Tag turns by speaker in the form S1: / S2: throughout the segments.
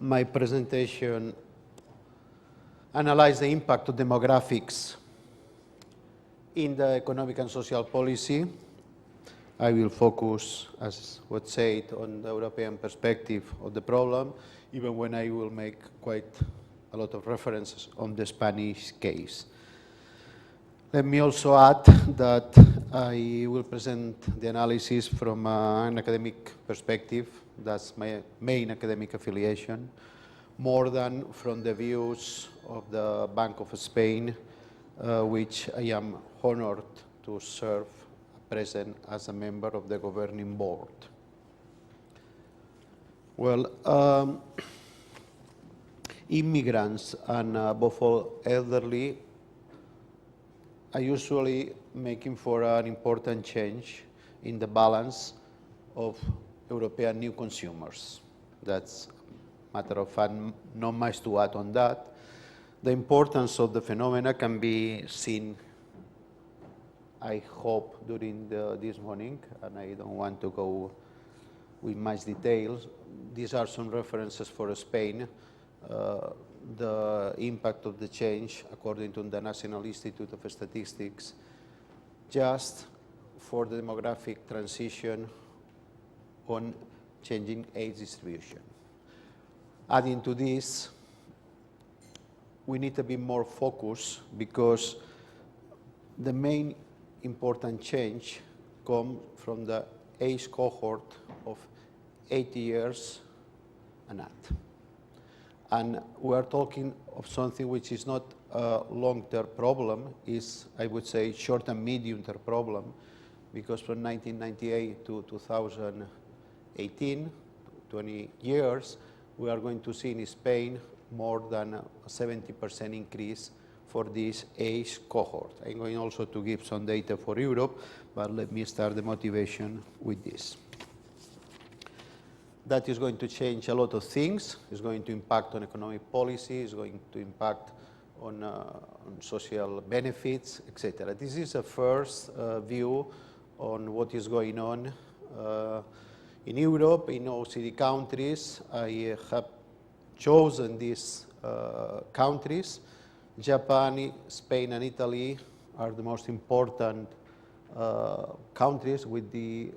S1: my presentation analyze the impact of demographics in the economic and social policy. I will focus, as was said, on the European perspective of the problem, even when I will make quite a lot of references on the Spanish case. Let me also add that I will present the analysis from an academic perspective. That's my main academic affiliation, more than from the views of the Bank of Spain, which I am honored to serve present as a member of the governing board. Well, immigrants and above all elderly are usually making for an important change in the balance of European new consumers. That's a matter of fact, not much to add on that. The importance of the phenomena can be seen, I hope, during this morning, and I don't want to go with much details. These are some references for Spain. The impact of the change, according to the National Institute of Statistics, just for the demographic transition on changing age distribution. Adding to this, we need to be more focused because the main important change comes from the age cohort of 80 years and up. And we are talking of something which is not a long-term problem, is, I would say, short and medium-term problem, because from 1998 to 2018, 20 years, we are going to see in Spain more than a 70% increase for this age cohort. I'm going also to give some data for Europe, but let me start the motivation with this. That is going to change a lot of things. It's going to impact on economic policy, it's going to impact on social benefits, etc. This is a first view on what is going on in Europe, in OECD countries. I have chosen these countries. Japan, Spain, and Italy are the most important countries with the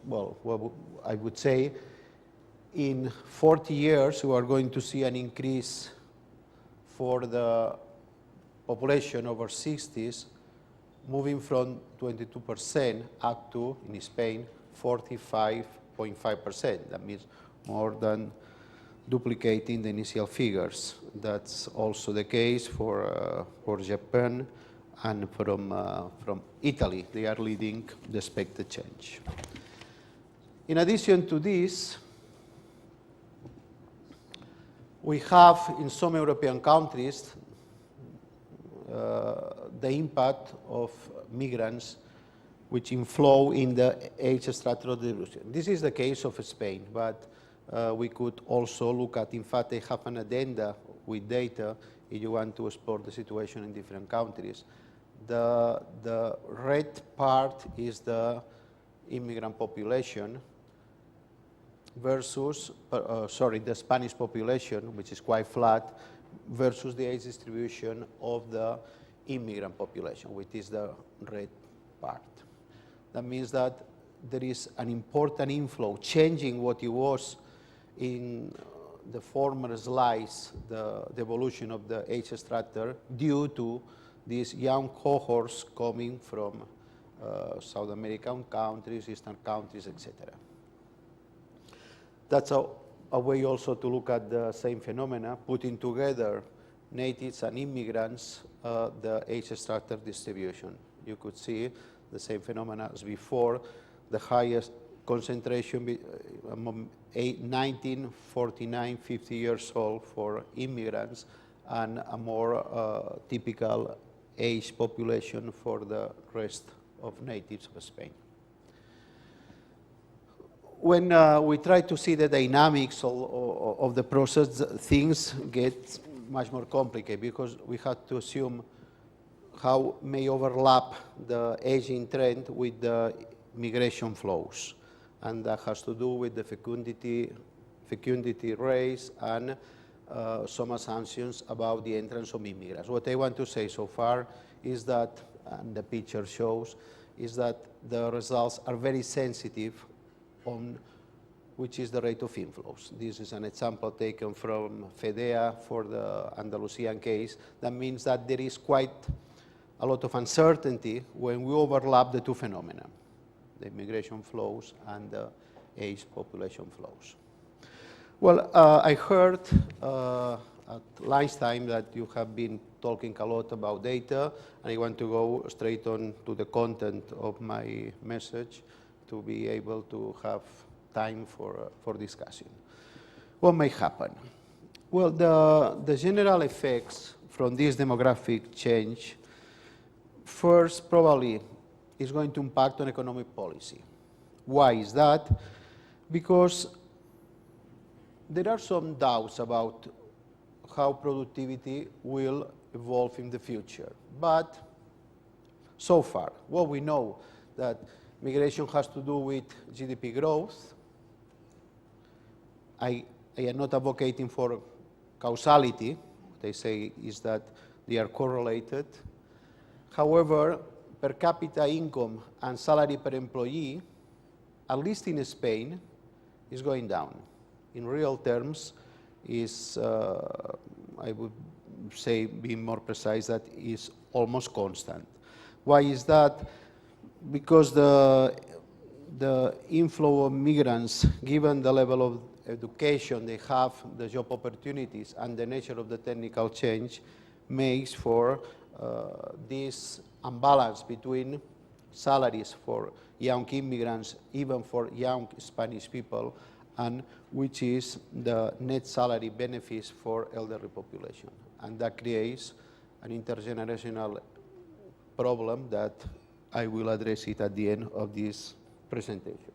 S1: well, I would say in 40 years we are going to see an increase for the population over 60s, moving from 22% up to, in Spain, 45.5%. That means more than duplicating the initial figures. That's also the case for Japan and from Italy. They are leading the expected change. In addition to this, we have in some European countries the impact of migrants which inflow in the age structure of the distribution. This is the case of Spain, but we could also look at, in fact, they have an addenda with data if you want to explore the situation in different countries. The red part is the immigrant population versus, the Spanish population, which is quite flat, versus the age distribution of the immigrant population, which is the red part. That means that there is an important inflow, changing what it was in the former slides, the evolution of the age structure, due to these young cohorts coming from South American countries, Eastern countries, etc. That's a way also to look at the same phenomena, putting together natives and immigrants, the age structure distribution. You could see the same phenomena as before, the highest concentration among 19, 49, 50 years old for immigrants, and a more typical age population for the rest of natives of Spain. When we try to see the dynamics of the process, things get much more complicated because we have to assume how may overlap the aging trend with the migration flows. And that has to do with the fecundity fecundity rates, and some assumptions about the entrance of immigrants. What I want to say so far is that, and the picture shows, is that the results are very sensitive on which is the rate of inflows. This is an example taken from FEDEA for the Andalusian case. That means that there is quite a lot of uncertainty when we overlap the two phenomena, the immigration flows and the age population flows. Well, I heard at lunchtime that you have been talking a lot about data, and I want to go straight on to the content of my message to be able to have time for discussion. What may happen? Well, the general effects from this demographic change, first probably is going to impact on economic policy. Why is that? Because there are some doubts about how productivity will evolve in the future. But so far, what we know that migration has to do with GDP growth. I am not advocating for causality. What I say is that they are correlated. However, per capita income and salary per employee, at least in Spain, is going down. In real terms, is, I would say, being more precise, that is almost constant. Why is that? Because the inflow of migrants, given the level of education they have, the job opportunities, and the nature of the technical change, makes for this imbalance between salaries for young immigrants, even for young Spanish people, and which is the net salary benefits for elderly population. And that creates an intergenerational problem that I will address it at the end of this presentation.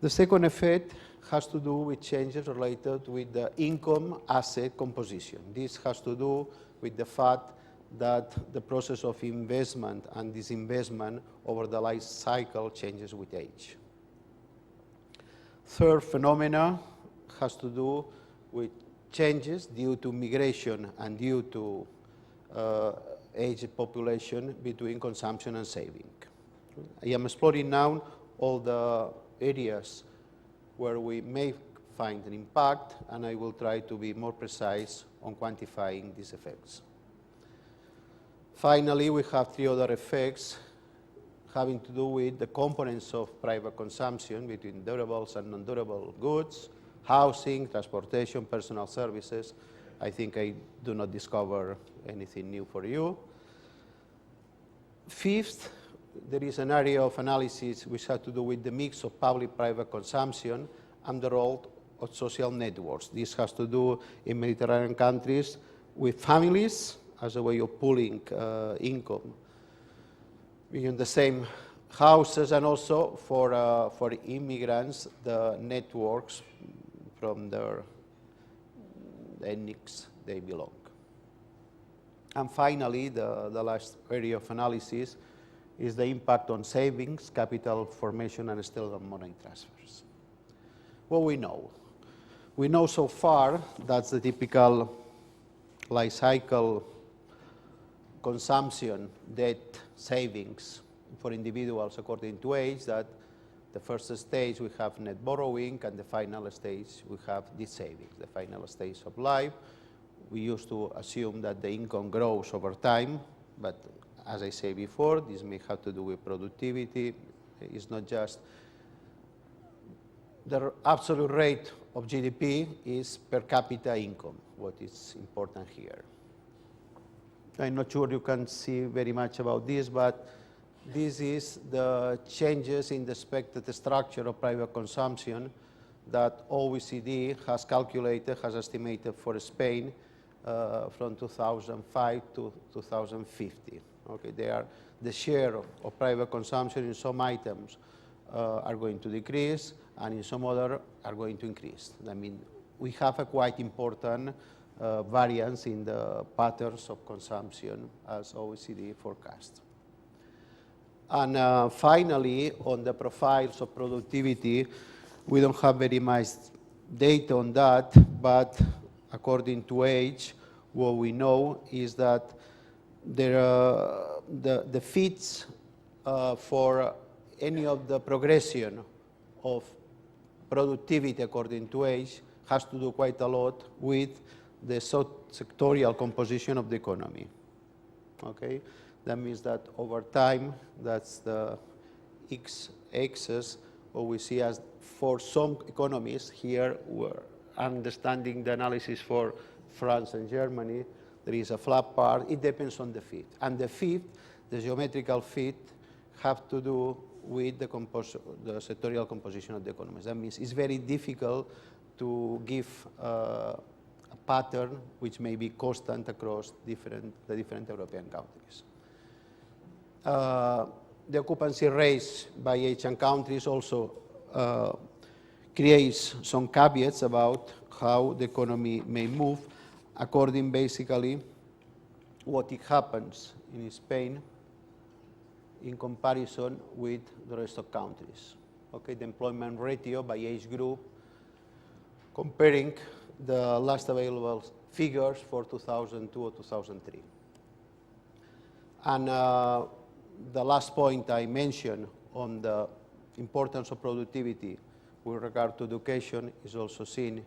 S1: The second effect has to do with changes related with the income asset composition. This has to do with the fact that the process of investment and disinvestment over the life cycle changes with age. Third phenomena has to do with changes due to migration and due to aged population between consumption and saving. I am exploring now all the areas where we may find an impact, and I will try to be more precise on quantifying these effects. Finally, we have three other effects having to do with the components of private consumption between durables and non-durable goods, housing, transportation, personal services. I think I do not discover anything new for you. Fifth, there is an area of analysis which has to do with the mix of public-private consumption and the role of social networks. This has to do in Mediterranean countries with families as a way of pooling income in the same houses, and also for immigrants, the networks from their ethnics they belong. And finally, the last area of analysis is the impact on savings, capital formation, and still on money transfers. What we know? We know so far that's the typical life cycle consumption, debt, savings for individuals according to age, that the first stage we have net borrowing, and the final stage we have this savings, the final stage of life. We used to assume that the income grows over time, but as I say before, this may have to do with productivity. It's not just the absolute rate of GDP is per capita income, what is important here. I'm not sure you can see very much about this, but this is the changes in the expected structure of private consumption that OECD has calculated, has estimated for Spain from 2005 to 2050. Okay, the share of private consumption in some items are going to decrease, and in some other are going to increase. I mean, we have a quite important variance in the patterns of consumption as OECD forecast. And finally, on the profiles of productivity, we don't have very data on that, but according to age, what we know is that the fits for any of the progression of productivity according to age has to do quite a lot with the sectorial composition of the economy. Okay, that means that over time, that's the x-axis, what we see as for some economies here, we're understanding the analysis for France and Germany, there is a flat part. It depends on the fit. And the fit, the geometrical fit, have to do with the sectorial composition of the economies. That means it's very difficult to give a pattern which may be constant across the different European countries. The occupancy rates by age and countries also creates some caveats about how the economy may move, according basically what it happens in Spain in comparison with the rest of countries. Okay, the employment ratio by age group, comparing the last available figures for 2002 or 2003. And the last point I mentioned on the importance of productivity with regard to education is also seen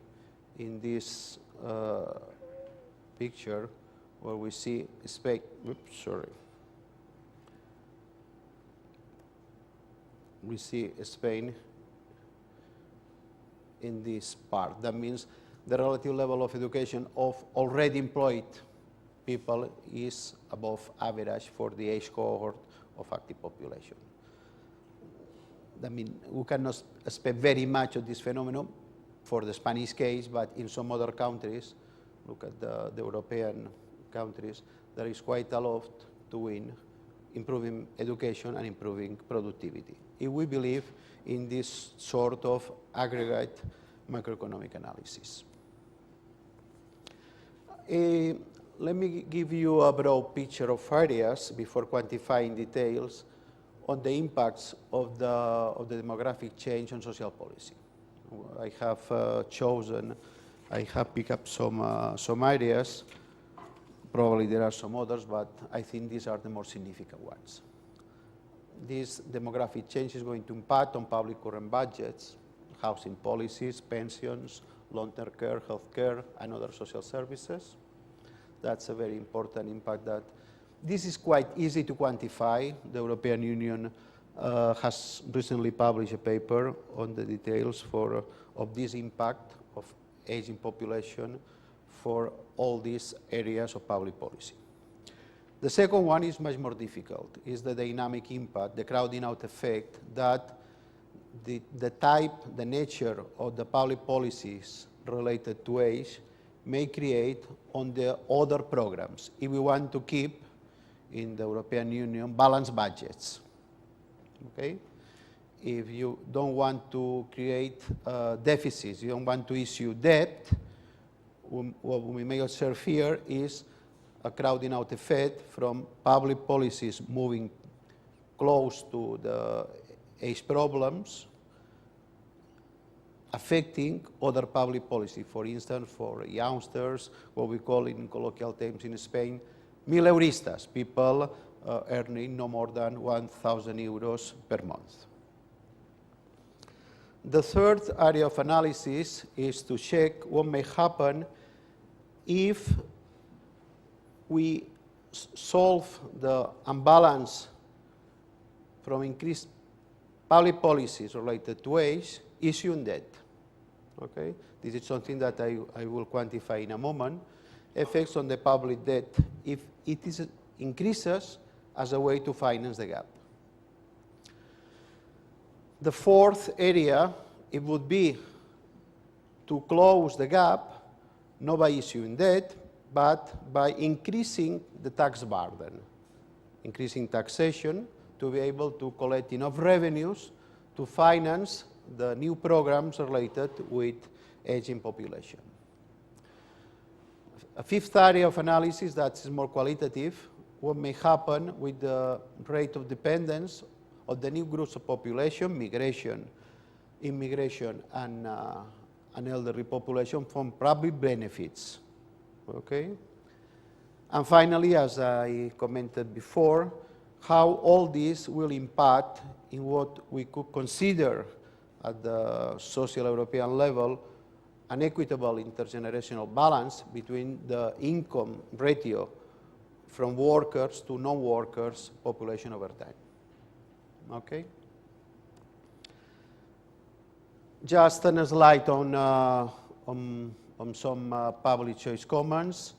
S1: in this picture where we see Spain. Oops, sorry. We see Spain in this part. That means the relative level of education of already employed people is above average for the age cohort of active population. I mean, we cannot expect very much of this phenomenon for the Spanish case, but in some other countries, look at the European countries, there is quite a lot to win improving education and improving productivity, if we believe in this sort of aggregate macroeconomic analysis. Let me give you a broad picture of areas before quantifying details on the impacts of the demographic change on social policy. I have picked up some areas. Probably there are some others, but I think these are the more significant ones. This demographic change is going to impact on public current budgets, housing policies, pensions, long-term care, health care, and other social services. That's a very important impact. That this is quite easy to quantify. The European Union has recently published a paper on the details of this impact of aging population for all these areas of public policy. The second one is much more difficult, is the dynamic impact, the crowding out effect that the type, the nature of the public policies related to age may create on the other programs if we want to keep in the European Union balanced budgets. Okay? If you don't want to create deficits, you don't want to issue debt, what we may observe here is a crowding out effect from public policies moving close to the age problems, affecting other public policy. For instance, for youngsters, what we call in colloquial terms in Spain, mileuristas, people earning no more than 1,000 euros per month. The third area of analysis is to check what may happen if we solve the imbalance from increased public policies related to age, issuing debt. Okay? This is something that I will quantify in a moment. Effects on the public debt if it increases as a way to finance the gap. The fourth area, it would be to close the gap, not by issuing debt, but by increasing the tax burden, increasing taxation to be able to collect enough revenues to finance the new programs related with aging population. A fifth area of analysis that is more qualitative, what may happen with the rate of dependence of the new groups of population, migration, immigration, and an elderly population from public benefits. Okay? And finally, as I commented before, how all this will impact in what we could consider at the social European level an equitable intergenerational balance between the income ratio from workers to non-workers population over time. Okay? Just a slide on some public choice comments.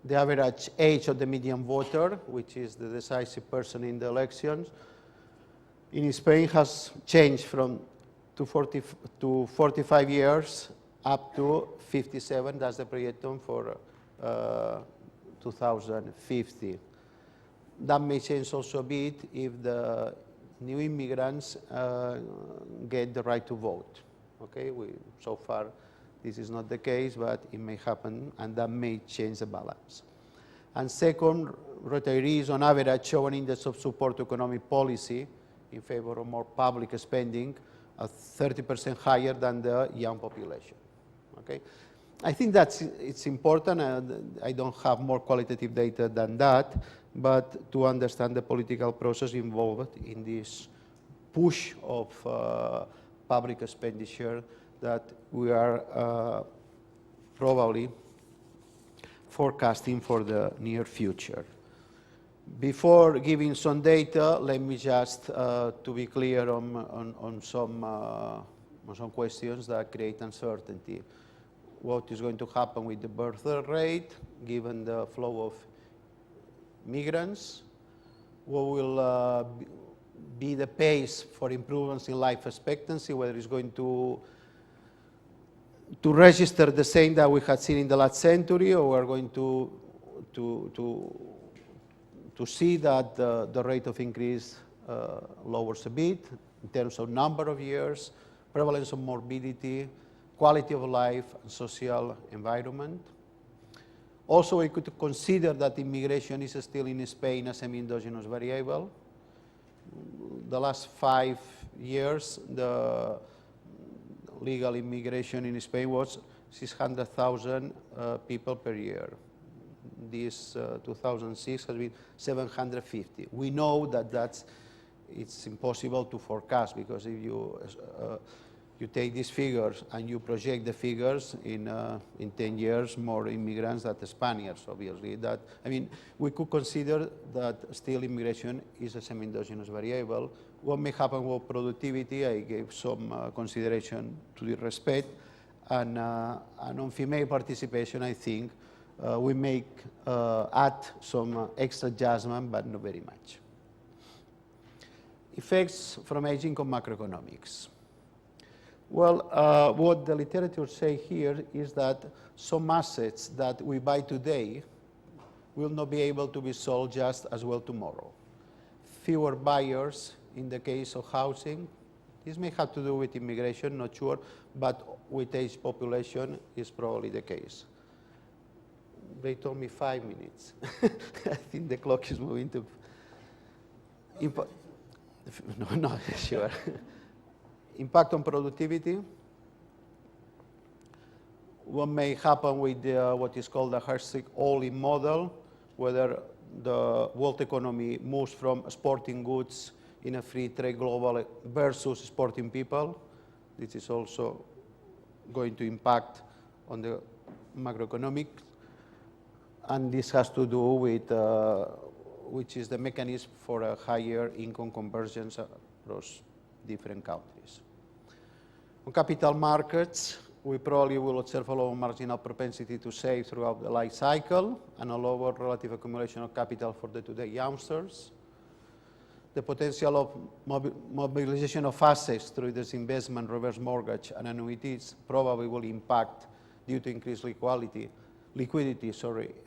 S1: The average age of the median voter, which is the decisive person in the elections, in Spain has changed from to 45 years up to 57. That's the projection for 2050. That may change also a bit if the new immigrants get the right to vote. Okay, so far this is not the case, but it may happen, and that may change the balance. And second, retirees on average show an index of support to economic policy in favor of more public spending, 30% higher than the young population. Okay, I think it's important. I don't have more qualitative data than that, but to understand the political process involved in this push of public expenditure that we are probably forecasting for the near future. Before giving some data, let me just, to be clear on some questions that create uncertainty. What is going to happen with the birth rate, given the flow of migrants? What will be the pace for improvements in life expectancy, whether it's going to register the same that we had seen in the last century, or we're going to see that the rate of increase lowers a bit in terms of number of years, prevalence of morbidity, quality of life, and social environment. Also, we could consider that immigration is still in Spain a semi-endogenous variable. The last 5 years, the legal immigration in Spain was 600,000 people per year. This 2006 has been 750. We know that it's impossible to forecast, because if you take these figures and you project the figures in 10 years, more immigrants than the Spaniards, obviously. We could consider that still immigration is a semi-endogenous variable. What may happen with productivity, I gave some consideration to the respect. And on female participation, I think we may add some extra adjustment, but not very much. Effects from aging on macroeconomics. Well, what the literature say here is that some assets that we buy today will not be able to be sold just as well tomorrow. Fewer buyers in the case of housing. This may have to do with immigration, not sure, but with aged population is probably the case. They told me 5 minutes. I think the clock is moving to... No, sure. Impact on productivity. What may happen with what is called the Hershey all-in model, whether the world economy moves from exporting goods in a free trade global versus exporting people. This is also going to impact on the macroeconomic. And this has to do with which is the mechanism for a higher income convergence across different countries. On capital markets, we probably will observe a lower marginal propensity to save throughout the life cycle and a lower relative accumulation of capital for the today youngsters. The potential of mobilization of assets through this investment, reverse mortgage, and annuities probably will impact due to increased liquidity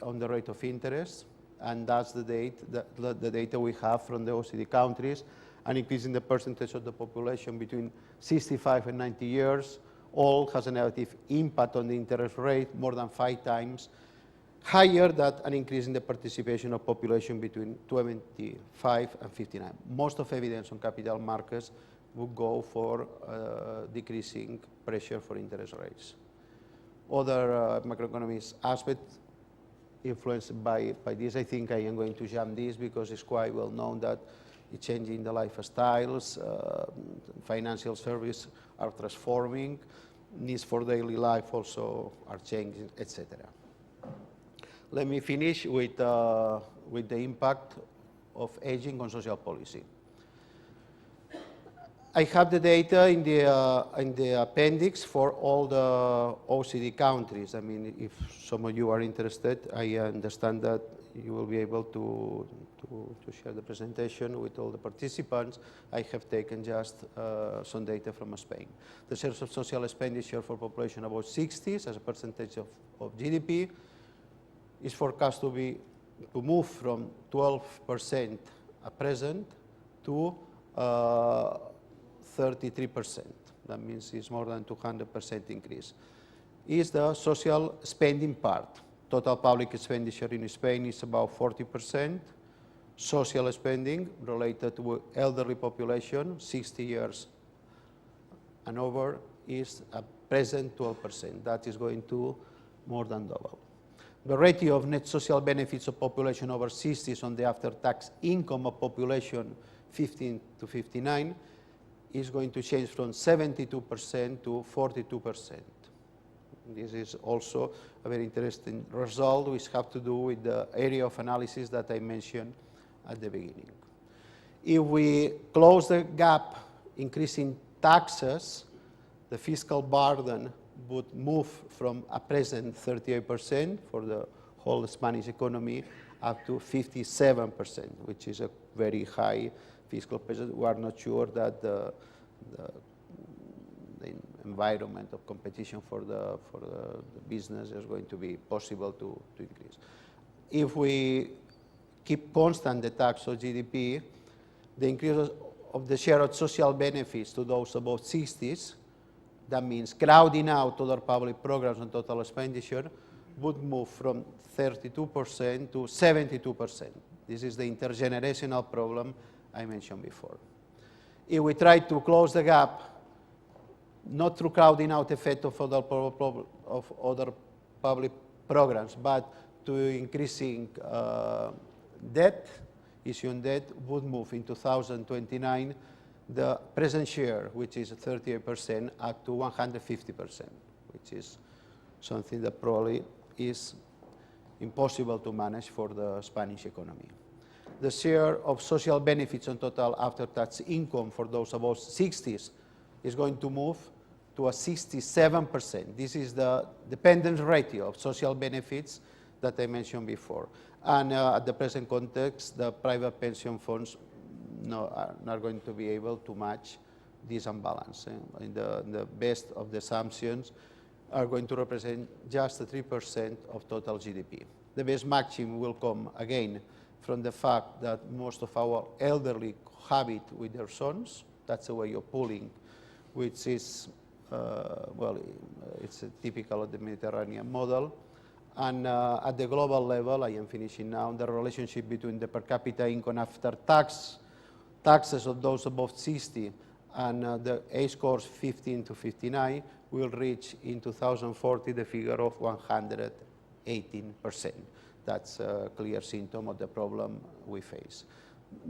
S1: on the rate of interest. And that's the data we have from the OECD countries, and increasing the percentage of the population between 65 and 90 years, all has a negative impact on the interest rate, more than 5 times higher than an increase in the participation of population between 25 and 59. Most of evidence on capital markets would go for decreasing pressure for interest rates. Other macroeconomic aspects influenced by this, I think I am going to jump this because it's quite well known that it's changing the lifestyles, financial services are transforming, needs for daily life also are changing, etc. Let me finish with the impact of aging on social policy. I have the data in the appendix for all the OECD countries. I mean, if some of you are interested, I understand that you will be able to share the presentation with all the participants. I have taken just some data from Spain. The shares of social expenditure for population above 60s as a percentage of GDP is forecast to move from 12% at present to 33%. That means it's more than 200% increase. Is the social spending part. Total public expenditure in Spain is about 40%. Social spending related to elderly population, 60 years and over, is at present 12%. That is going to more than double. The ratio of net social benefits of population over 60s on the after-tax income of population 15 to 59 is going to change from 72% to 42%. This is also a very interesting result which have to do with the area of analysis that I mentioned at the beginning. If we close the gap increasing taxes, the fiscal burden would move from a present 38% for the whole Spanish economy up to 57%, which is a very high fiscal pressure. We are not sure that the environment of competition for the business is going to be possible to increase. If we keep constant the tax of GDP, the increase of the share of social benefits to those above 60s, that means crowding out other public programs and total expenditure, would move from 32% to 72%. This is the intergenerational problem I mentioned before. If we try to close the gap, not through crowding out effect of other public programs, but to increasing debt, issuing debt, would move in 2029 the present share, which is 38%, up to 150%, which is something that probably is impossible to manage for the Spanish economy. The share of social benefits on total after-tax income for those above 60s is going to move to a 67%. This is the dependence ratio of social benefits that I mentioned before. And at the present context, the private pension funds are not going to be able to match this imbalance. In the best of the assumptions are going to represent just 3% of total GDP. The best matching will come again from the fact that most of our elderly habit with their sons. That's a way of pooling, which is, it's typical of the Mediterranean model. And at the global level, I am finishing now, the relationship between the per capita income after taxes of those above 60 and the age scores 15 to 59 will reach in 2040 the figure of 118%. That's a clear symptom of the problem we face.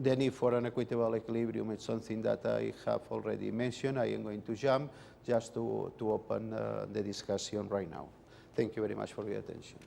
S1: The need for an equitable equilibrium is something that I have already mentioned. I am going to jump just to open the discussion right now. Thank you very much for your attention.